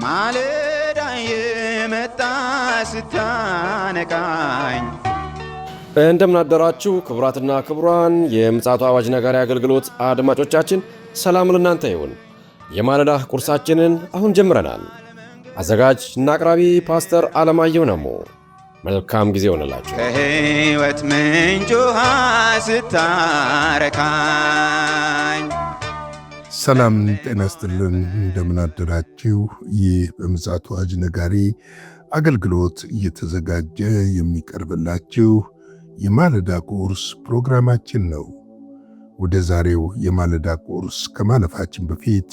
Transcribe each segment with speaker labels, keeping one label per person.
Speaker 1: ማለዳ የመጣ ስታነቃኝ
Speaker 2: እንደምን አደራችሁ ክቡራትና ክቡራን የምፅዓቱ አዋጅ ነጋሪ አገልግሎት አድማጮቻችን፣ ሰላም ለእናንተ ይሁን። የማለዳ ቁርሳችንን አሁን ጀምረናል። አዘጋጅ እና አቅራቢ ፓስተር አለማየሁ ነሞ። መልካም ጊዜ ሆነላችሁ።
Speaker 1: ከሕይወት ምንጭ ውሃ ስታረካኝ
Speaker 3: ሰላም ጤና ይስጥልን። እንደምን አደራችሁ። ይህ በምፅዓቱ አዋጅ ነጋሪ አገልግሎት እየተዘጋጀ የሚቀርብላችሁ የማለዳ ቁርስ ፕሮግራማችን ነው። ወደ ዛሬው የማለዳ ቁርስ ከማለፋችን በፊት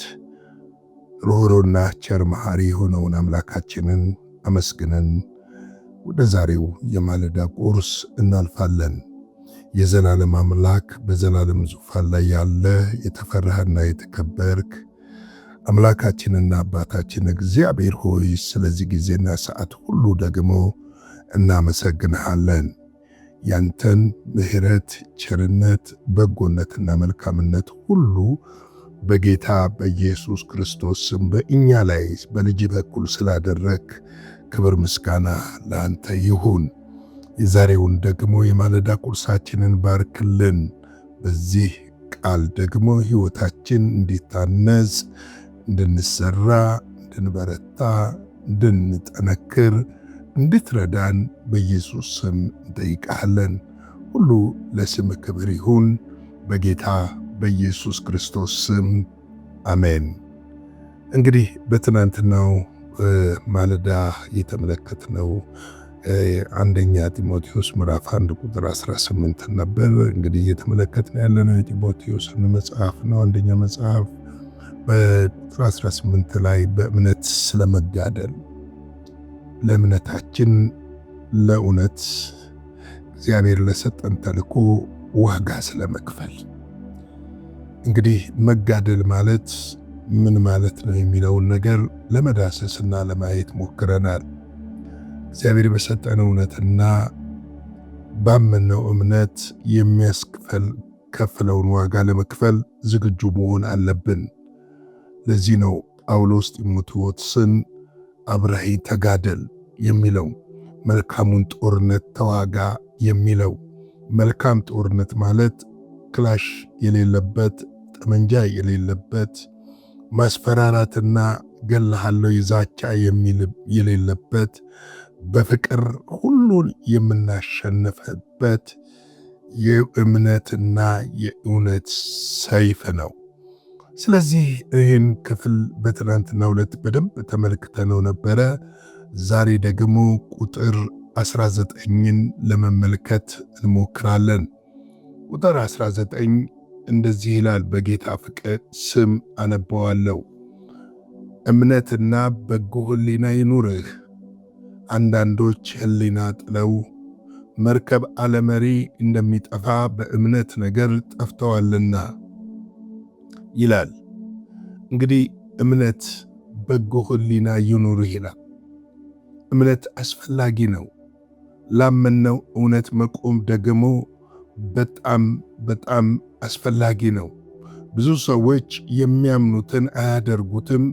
Speaker 3: ርኅሩህና ቸር መሐሪ የሆነውን አምላካችንን አመስግነን ወደ ዛሬው የማለዳ ቁርስ እናልፋለን። የዘላለም አምላክ በዘላለም ዙፋን ላይ ያለ የተፈራህና የተከበርክ አምላካችንና አባታችን እግዚአብሔር ሆይ ስለዚህ ጊዜና ሰዓት ሁሉ ደግሞ እናመሰግንሃለን። ያንተን ምሕረት፣ ቸርነት፣ በጎነትና መልካምነት ሁሉ በጌታ በኢየሱስ ክርስቶስ ስም በእኛ ላይ በልጅ በኩል ስላደረግ ክብር ምስጋና ለአንተ ይሁን። የዛሬውን ደግሞ የማለዳ ቁርሳችንን ባርክልን። በዚህ ቃል ደግሞ ሕይወታችን እንዲታነጽ፣ እንድንሰራ፣ እንድንበረታ፣ እንድንጠነክር እንድትረዳን በኢየሱስ ስም እንጠይቃለን። ሁሉ ለስም ክብር ይሁን በጌታ በኢየሱስ ክርስቶስ ስም አሜን። እንግዲህ በትናንትናው ማለዳ የተመለከትነው አንደኛ ጢሞቴዎስ ምዕራፍ 1 ቁጥር 18 ነበር። እንግዲህ እየተመለከትን ያለነው የጢሞቴዎስን መጽሐፍ ነው። አንደኛ መጽሐፍ በቁጥር 18 ላይ በእምነት ስለመጋደል፣ ለእምነታችን ለእውነት እግዚአብሔር ለሰጠን ተልእኮ ዋጋ ስለመክፈል፣ እንግዲህ መጋደል ማለት ምን ማለት ነው የሚለውን ነገር ለመዳሰስና ለማየት ሞክረናል። እግዚአብሔር በሰጠን እውነትና ባመነው እምነት የሚያስከፍለውን ዋጋ ለመክፈል ዝግጁ መሆን አለብን። ለዚህ ነው ጳውሎስ ጢሞቴዎስን አብረህ ተጋደል የሚለው፣ መልካሙን ጦርነት ተዋጋ የሚለው። መልካም ጦርነት ማለት ክላሽ የሌለበት፣ ጠመንጃ የሌለበት፣ ማስፈራራትና ገለሃለው ይዛቻ የሌለበት፣ በፍቅር ሁሉን የምናሸንፍበት የእምነትና የእውነት ሰይፍ ነው። ስለዚህ ይህን ክፍል በትናንትናው ዕለት በደንብ ተመልክተነው ነበረ። ዛሬ ደግሞ ቁጥር 19ን ለመመልከት እንሞክራለን። ቁጥር 19 እንደዚህ ይላል። በጌታ ፍቅር ስም አነበዋለሁ። እምነትና በጎ ሕሊና ይኑርህ። አንዳንዶች ሕሊና ጥለው መርከብ አለመሪ እንደሚጠፋ በእምነት ነገር ጠፍተዋልና ይላል። እንግዲህ እምነት በጎ ሕሊና ይኑርህ ይላል። እምነት አስፈላጊ ነው። ላመነው እውነት መቆም ደግሞ በጣም በጣም አስፈላጊ ነው። ብዙ ሰዎች የሚያምኑትን አያደርጉትም፣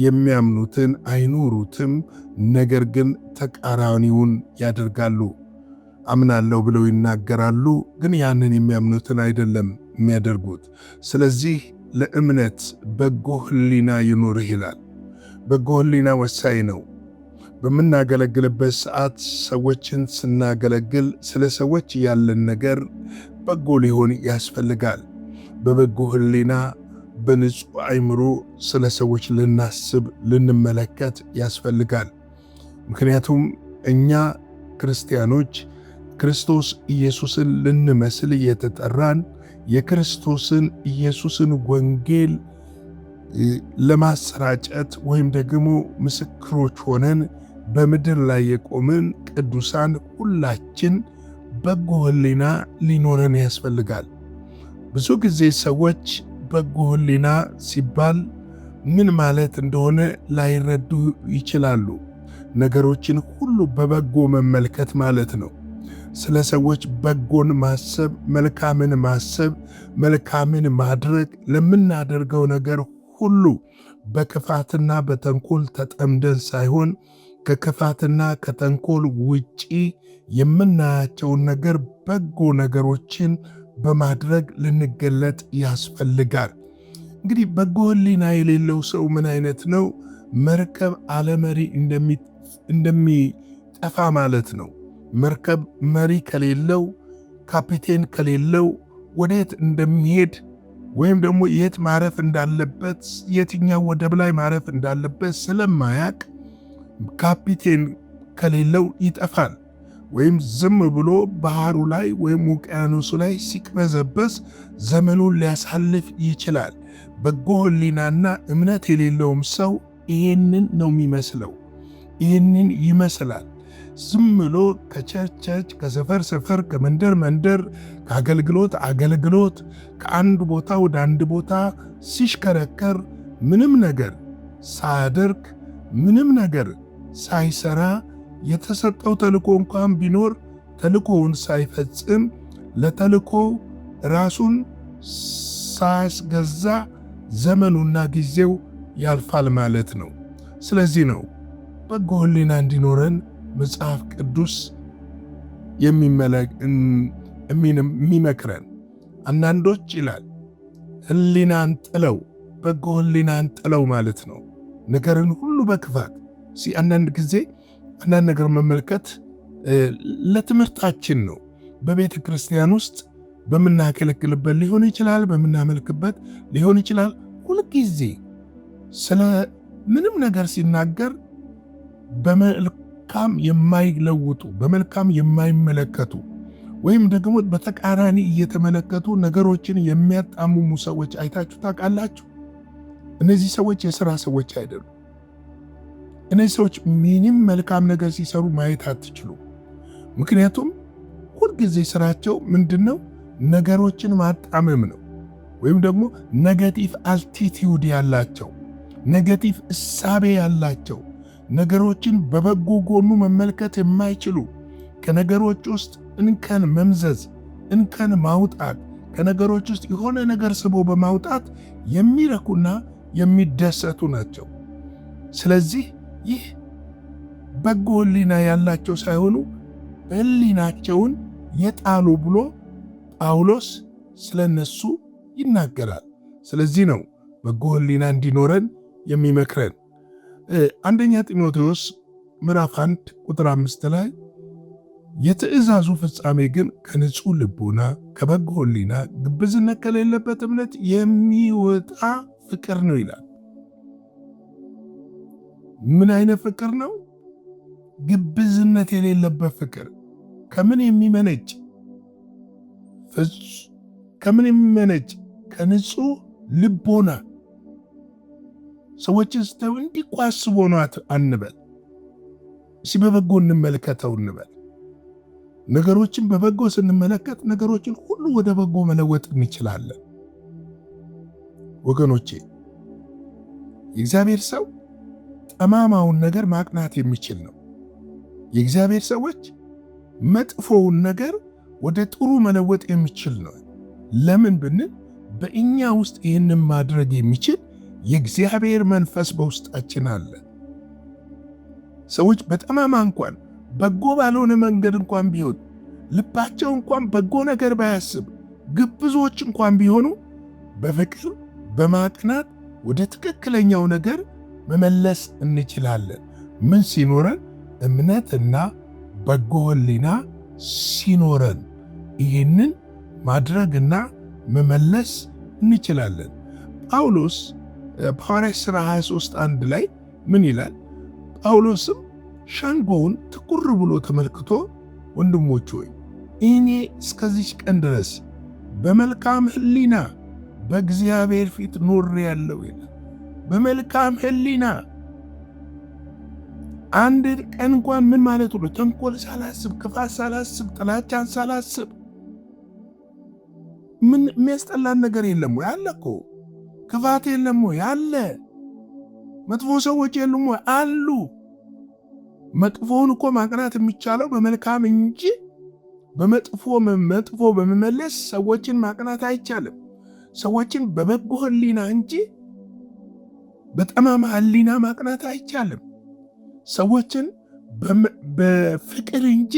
Speaker 3: የሚያምኑትን አይኖሩትም። ነገር ግን ተቃራኒውን ያደርጋሉ። አምናለሁ ብለው ይናገራሉ፣ ግን ያንን የሚያምኑትን አይደለም የሚያደርጉት። ስለዚህ ለእምነት በጎ ሕሊና ይኑርህ ይላል። በጎ ሕሊና ወሳኝ ነው። በምናገለግልበት ሰዓት ሰዎችን ስናገለግል ስለ ሰዎች ያለን ነገር በጎ ሊሆን ያስፈልጋል። በበጎ ሕሊና በንጹሕ አእምሮ ስለ ሰዎች ልናስብ፣ ልንመለከት ያስፈልጋል። ምክንያቱም እኛ ክርስቲያኖች ክርስቶስ ኢየሱስን ልንመስል የተጠራን የክርስቶስን ኢየሱስን ወንጌል ለማሰራጨት ወይም ደግሞ ምስክሮች ሆነን በምድር ላይ የቆምን ቅዱሳን ሁላችን በጎ ሕሊና ሊኖረን ያስፈልጋል። ብዙ ጊዜ ሰዎች በጎ ሕሊና ሲባል ምን ማለት እንደሆነ ላይረዱ ይችላሉ። ነገሮችን ሁሉ በበጎ መመልከት ማለት ነው። ስለ ሰዎች በጎን ማሰብ፣ መልካምን ማሰብ፣ መልካምን ማድረግ፣ ለምናደርገው ነገር ሁሉ በክፋትና በተንኮል ተጠምደን ሳይሆን ከክፋትና ከተንኮል ውጪ የምናያቸውን ነገር በጎ ነገሮችን በማድረግ ልንገለጥ ያስፈልጋል። እንግዲህ በጎ ሕሊና የሌለው ሰው ምን አይነት ነው? መርከብ አለመሪ እንደሚጠፋ ማለት ነው። መርከብ መሪ ከሌለው፣ ካፒቴን ከሌለው ወዴት እንደሚሄድ ወይም ደግሞ የት ማረፍ እንዳለበት፣ የትኛው ወደብ ላይ ማረፍ እንዳለበት ስለማያቅ ካፒቴን ከሌለው ይጠፋል። ወይም ዝም ብሎ ባህሩ ላይ ወይም ውቅያኖሱ ላይ ሲቅበዘበዝ ዘመኑን ሊያሳልፍ ይችላል። በጎ ሕሊናና እምነት የሌለውም ሰው ይህንን ነው የሚመስለው። ይህንን ይመስላል። ዝም ብሎ ከቸርች ከሰፈር ሰፈር፣ ከመንደር መንደር፣ ከአገልግሎት አገልግሎት፣ ከአንድ ቦታ ወደ አንድ ቦታ ሲሽከረከር ምንም ነገር ሳያደርግ ምንም ነገር ሳይሰራ የተሰጠው ተልኮ እንኳን ቢኖር ተልኮውን ሳይፈጽም ለተልኮ ራሱን ሳያስገዛ ዘመኑና ጊዜው ያልፋል ማለት ነው። ስለዚህ ነው በጎ ሕሊና እንዲኖረን መጽሐፍ ቅዱስ የሚመክረን። አንዳንዶች ይላል ሕሊናን ጥለው፣ በጎ ሕሊናን ጥለው ማለት ነው ነገርን ሁሉ በክፋት አንዳንድ ጊዜ አንዳንድ ነገር መመልከት ለትምህርታችን ነው። በቤተ ክርስቲያን ውስጥ በምናገለግልበት ሊሆን ይችላል፣ በምናመልክበት ሊሆን ይችላል። ሁልጊዜ ስለ ምንም ነገር ሲናገር በመልካም የማይለውጡ በመልካም የማይመለከቱ ወይም ደግሞ በተቃራኒ እየተመለከቱ ነገሮችን የሚያጣምሙ ሰዎች አይታችሁ ታውቃላችሁ? እነዚህ ሰዎች የሥራ ሰዎች አይደሉም። እነዚህ ሰዎች ምንም መልካም ነገር ሲሰሩ ማየት አትችሉ። ምክንያቱም ሁልጊዜ ስራቸው ምንድነው? ነገሮችን ማጣመም ነው። ወይም ደግሞ ኔጌቲቭ አልቲቲዩድ ያላቸው፣ ኔጌቲቭ እሳቤ ያላቸው፣ ነገሮችን በበጎ ጎኑ መመልከት የማይችሉ፣ ከነገሮች ውስጥ እንከን መምዘዝ፣ እንከን ማውጣት፣ ከነገሮች ውስጥ የሆነ ነገር ስቦ በማውጣት የሚረኩና የሚደሰቱ ናቸው። ስለዚህ ይህ በጎ ሕሊና ያላቸው ሳይሆኑ ሕሊናቸውን የጣሉ ብሎ ጳውሎስ ስለነሱ ይናገራል። ስለዚህ ነው በጎ ሕሊና እንዲኖረን የሚመክረን። አንደኛ ጢሞቴዎስ ምዕራፍ 1 ቁጥር 5 ላይ የትእዛዙ ፍጻሜ ግን ከንጹሕ ልቦና ከበጎ ሕሊና ግብዝነት ከሌለበት እምነት የሚወጣ ፍቅር ነው ይላል። ምን አይነት ፍቅር ነው? ግብዝነት የሌለበት ፍቅር። ከምን የሚመነጭ? ከምን የሚመነጭ? ከንጹሕ ልቦና። ሰዎችን ስተው እንዲህ አስቦ ነው አንበል። በበጎ እንመለከተው እንበል። ነገሮችን በበጎ ስንመለከት ነገሮችን ሁሉ ወደ በጎ መለወጥ እንችላለን። ወገኖቼ የእግዚአብሔር ሰው ጠማማውን ነገር ማቅናት የሚችል ነው። የእግዚአብሔር ሰዎች መጥፎውን ነገር ወደ ጥሩ መለወጥ የሚችል ነው። ለምን ብንል በእኛ ውስጥ ይህንን ማድረግ የሚችል የእግዚአብሔር መንፈስ በውስጣችን አለ። ሰዎች በጠማማ እንኳን በጎ ባልሆነ መንገድ እንኳን ቢሆን ልባቸው እንኳን በጎ ነገር ባያስብ ግብዞች እንኳን ቢሆኑ በፍቅር በማቅናት ወደ ትክክለኛው ነገር መመለስ እንችላለን። ምን ሲኖረን? እምነትና በጎ ሕሊና ሲኖረን ይህንን ማድረግና መመለስ እንችላለን። ጳውሎስ ሐዋርያት ሥራ 23:1 ላይ ምን ይላል? ጳውሎስም ሸንጎውን ትኩር ብሎ ተመልክቶ ወንድሞች ሆይ እኔ እስከዚች ቀን ድረስ በመልካም ሕሊና በእግዚአብሔር ፊት ኖሬአለሁ ይላል። በመልካም ሕሊና አንድ ቀን እንኳን ምን ማለት ነው? ተንኮል ሳላስብ፣ ክፋት ሳላስብ፣ ጥላቻን ሳላስብ። ምን የሚያስጠላን ነገር የለም ወይ? አለ እኮ። ክፋት የለም ወይ? አለ። መጥፎ ሰዎች የሉም ወይ? አሉ። መጥፎውን እኮ ማቅናት የሚቻለው በመልካም እንጂ መጥፎ በመመለስ ሰዎችን ማቅናት አይቻልም። ሰዎችን በበጎ ሕሊና እንጂ በጠማማ ሕሊና ማቅናት አይቻልም። ሰዎችን በፍቅር እንጂ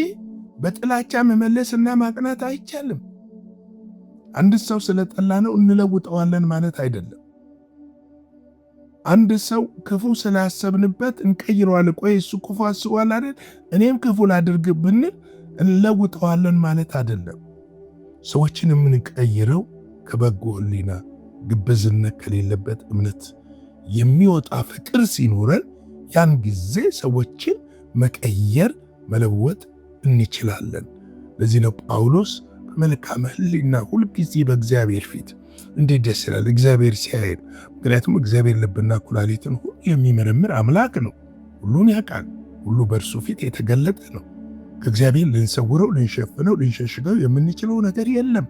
Speaker 3: በጥላቻ መመለስና ማቅናት አይቻልም። አንድ ሰው ስለጠላ ነው እንለውጠዋለን ማለት አይደለም። አንድ ሰው ክፉ ስላሰብንበት እንቀይረዋለን። ቆይ እሱ ክፉ አስቧል አይደል እኔም ክፉ ላድርግ ብንል እንለውጠዋለን ማለት አይደለም። ሰዎችን የምንቀይረው ከበጎ ሕሊና፣ ግብዝነት ከሌለበት እምነት የሚወጣ ፍቅር ሲኖረን ያን ጊዜ ሰዎችን መቀየር መለወጥ እንችላለን። ለዚህ ነው ጳውሎስ በመልካም ሕሊና ሁልጊዜ በእግዚአብሔር ፊት እንዴት ደስ ይላል እግዚአብሔር ሲያየን። ምክንያቱም እግዚአብሔር ልብና ኩላሊትን ሁሉ የሚመረምር አምላክ ነው። ሁሉን ያውቃል። ሁሉ በእርሱ ፊት የተገለጠ ነው። ከእግዚአብሔር ልንሰውረው፣ ልንሸፍነው፣ ልንሸሽገው የምንችለው ነገር የለም።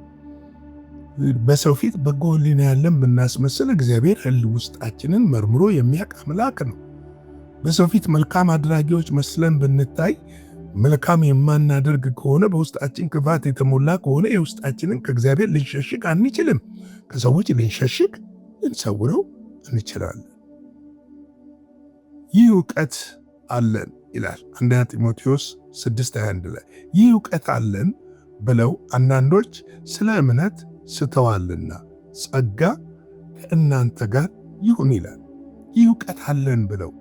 Speaker 3: በሰው ፊት በጎ ሕሊና ያለን ብናስመስል እግዚአብሔር ውስጣችንን መርምሮ የሚያውቅ አምላክ ነው። በሰው ፊት መልካም አድራጊዎች መስለን ብንታይ መልካም የማናደርግ ከሆነ በውስጣችን ክፋት የተሞላ ከሆነ የውስጣችንን ከእግዚአብሔር ልንሸሽግ አንችልም። ከሰዎች ልንሸሽግ ልንሰውረው እንችላለን። ይህ እውቀት አለን ይላል አንደኛ ጢሞቴዎስ 6:21 ላይ። ይህ እውቀት አለን ብለው አንዳንዶች ስለ እምነት ስተዋልና ጸጋ ከእናንተ ጋር ይሁን ይላል። ይህ እውቀት አለን ብለው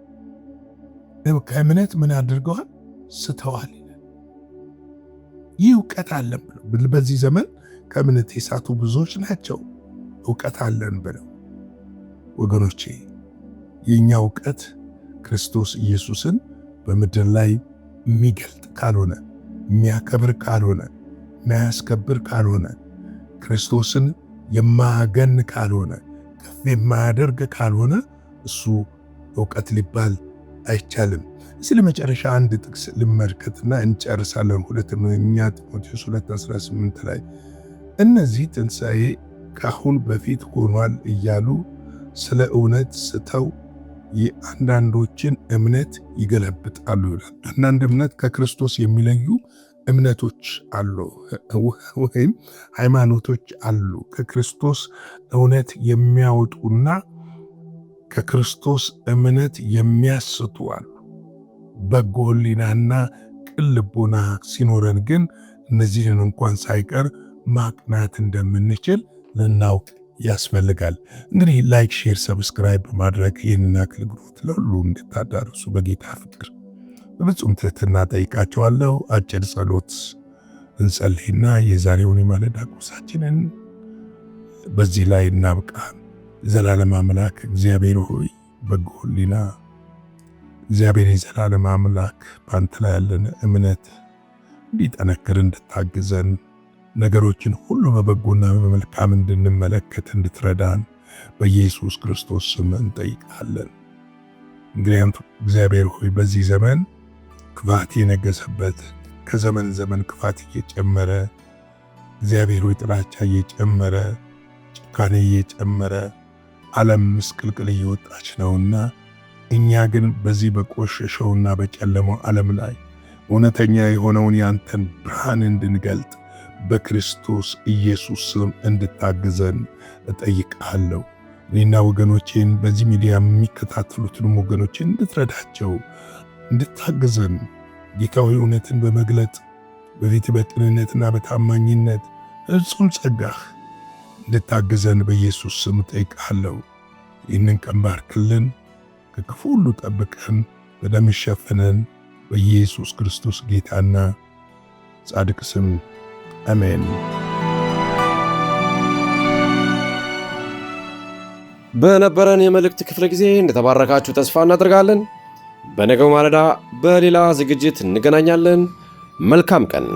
Speaker 3: ከእምነት ምን አድርገዋል? ስተዋል ይላል። ይህ እውቀት አለን ብለው በዚህ ዘመን ከእምነት የሳቱ ብዙዎች ናቸው። እውቀት አለን ብለው ወገኖቼ፣ የእኛ እውቀት ክርስቶስ ኢየሱስን በምድር ላይ የሚገልጥ ካልሆነ፣ የሚያከብር ካልሆነ፣ የሚያስከብር ካልሆነ፣ ክርስቶስን የማያገን ካልሆነ፣ ከፍ የማያደርግ ካልሆነ እሱ እውቀት ሊባል አይቻልም። እስቲ ለመጨረሻ አንድ ጥቅስ ልመልከትና እንጨርሳለን። ሁለተኛ ጢሞቴዎስ 2:18 ላይ እነዚህ ትንሣኤ ከአሁን በፊት ሆኗል እያሉ ስለ እውነት ስተው የአንዳንዶችን እምነት ይገለብጣሉ ይላል። አንዳንድ እምነት ከክርስቶስ የሚለዩ እምነቶች አሉ፣ ወይም ሃይማኖቶች አሉ። ከክርስቶስ እውነት የሚያወጡና ከክርስቶስ እምነት የሚያስቱ አሉ። በጎ ሕሊናና ቅን ልቦና ሲኖረን ግን እነዚህን እንኳን ሳይቀር ማቅናት እንደምንችል ልናውቅ ያስፈልጋል። እንግዲህ ላይክ፣ ሼር፣ ሰብስክራይብ በማድረግ ይህንን አገልግሎት ለሁሉ እንድታዳርሱ በጌታ ፍቅር በፍጹም ትህትና ጠይቃቸዋለሁ። አጭር ጸሎት እንጸልይና የዛሬውን የማለዳ ቁርሳችንን በዚህ ላይ እናብቃ። ዘላለም አምላክ እግዚአብሔር ሆይ በጎ ሕሊና እግዚአብሔር የዘላለም አምላክ በአንተ ላይ ያለን እምነት እንዲጠነክር እንድታግዘን ነገሮችን ሁሉ በበጎና በመልካም እንድንመለከት እንድትረዳን በኢየሱስ ክርስቶስ ስም እንጠይቃለን። እንግዲያም እግዚአብሔር ሆይ በዚህ ዘመን ክፋት የነገሰበት ከዘመን ዘመን ክፋት እየጨመረ እግዚአብሔር ሆይ ጥላቻ እየጨመረ ጭካኔ እየጨመረ ዓለም ምስቅልቅል እየወጣች ነውና እኛ ግን በዚህ በቆሸሸውና በጨለመው ዓለም ላይ እውነተኛ የሆነውን ያንተን ብርሃን እንድንገልጥ በክርስቶስ ኢየሱስ ስም እንድታግዘን እጠይቃለሁ። እኔና ወገኖቼን በዚህ ሚዲያ የሚከታተሉትን ወገኖቼን እንድትረዳቸው እንድታግዘን ጌታዊ እውነትን በመግለጥ በፊት በቅንነትና በታማኝነት ፍጹም ጸጋህ እንድታግዘን በኢየሱስ ስም እጠይቃለሁ። ይህንን ቀን ባርክልን፣ ከክፉ ሁሉ ጠብቀን፣ በደም ሸፍነን፣ በኢየሱስ ክርስቶስ ጌታና ጻድቅ ስም አሜን።
Speaker 2: በነበረን የመልእክት ክፍለ ጊዜ እንደተባረካችሁ ተስፋ እናደርጋለን። በነገው ማለዳ በሌላ ዝግጅት እንገናኛለን። መልካም ቀን።